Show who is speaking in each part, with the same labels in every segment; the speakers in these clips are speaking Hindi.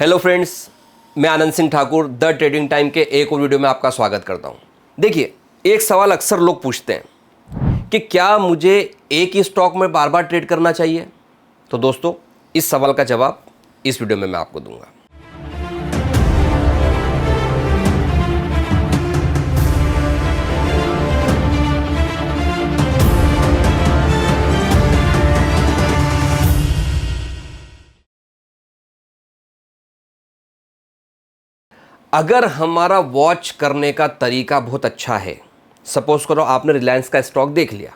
Speaker 1: हेलो फ्रेंड्स, मैं Anand Singh Thakur the trading time के एक और वीडियो में आपका स्वागत करता हूं। देखिए, एक सवाल अक्सर लोग पूछते हैं कि क्या मुझे एक ही स्टॉक में बार बार ट्रेड करना चाहिए। तो दोस्तों, इस सवाल का जवाब इस वीडियो में मैं आपको दूंगा। अगर हमारा वॉच करने का तरीका बहुत अच्छा है, सपोज करो आपने रिलायंस का स्टॉक देख लिया।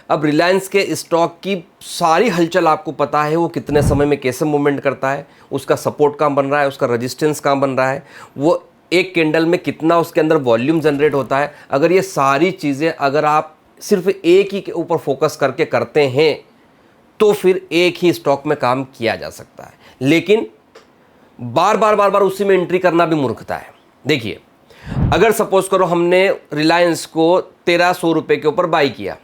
Speaker 1: अब रिलायंस के स्टॉक की सारी हलचल आपको पता है, वो कितने समय में कैसे मूवमेंट करता है, उसका सपोर्ट कहाँ बन रहा है, उसका रेजिस्टेंस कहाँ बन रहा है, वो एक कैंडल में कितना उसके अंदर वॉल्यूम जनरेट होता है। अगर ये सारी चीज़ें अगर आप सिर्फ एक ही के ऊपर फोकस करके करते हैं तो फिर एक ही स्टॉक में काम किया जा सकता है। लेकिन बार बार उसी में एंट्री करना भी मूर्खता है। देखिए, अगर सपोज करो हमने रिलायंस को 1300 रुपये के ऊपर बाई किया,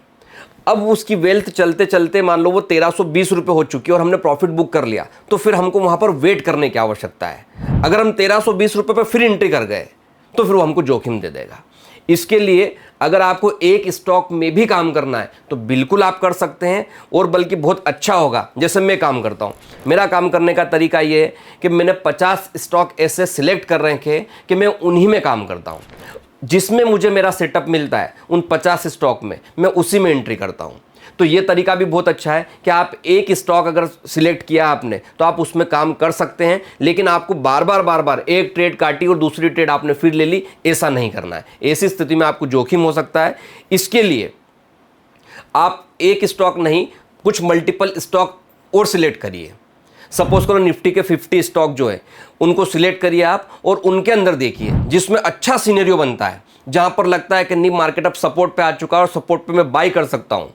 Speaker 1: अब उसकी वेल्थ चलते चलते मान लो वो 1320 रुपये हो चुकी है और हमने प्रॉफिट बुक कर लिया, तो फिर हमको वहाँ पर वेट करने की आवश्यकता है। अगर हम 1320 रुपये पर फिर एंट्री कर गए तो फिर वो हमको जोखिम दे देगा। इसके लिए अगर आपको एक स्टॉक में भी काम करना है तो बिल्कुल आप कर सकते हैं, और बल्कि बहुत अच्छा होगा। जैसे मैं काम करता हूं, मेरा काम करने का तरीका ये है कि मैंने 50 स्टॉक ऐसे सिलेक्ट कर रखे कि मैं उन्हीं में काम करता हूं। जिसमें मुझे मेरा सेटअप मिलता है उन 50 स्टॉक में मैं उसी में एंट्री करता हूं। तो ये तरीका भी बहुत अच्छा है कि आप एक स्टॉक अगर सिलेक्ट किया आपने तो आप उसमें काम कर सकते हैं, लेकिन आपको बार बार एक ट्रेड काटी और दूसरी ट्रेड आपने फिर ले ली, ऐसा नहीं करना है। ऐसी स्थिति में आपको जोखिम हो सकता है। इसके लिए आप एक स्टॉक नहीं, कुछ मल्टीपल स्टॉक और सिलेक्ट करिए। सपोज करो निफ्टी के 50 स्टॉक जो है उनको सिलेक्ट करिए आप, और उनके अंदर देखिए जिसमें अच्छा सिनेरियो बनता है, जहां पर लगता है कि नहीं मार्केट अब सपोर्ट पे आ चुका है और सपोर्ट पे मैं बाई कर सकता हूं,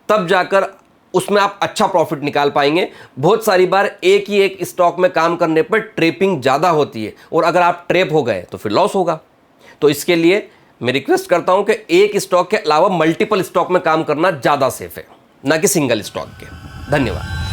Speaker 1: तब जाकर उसमें आप अच्छा प्रॉफिट निकाल पाएंगे। बहुत सारी बार एक ही एक स्टॉक में काम करने पर ट्रेपिंग ज़्यादा होती है, और अगर आप ट्रेप हो गए तो फिर लॉस होगा। तो इसके लिए मैं रिक्वेस्ट करता हूं कि एक स्टॉक के अलावा मल्टीपल स्टॉक में काम करना ज़्यादा सेफ है, ना कि सिंगल स्टॉक के। धन्यवाद।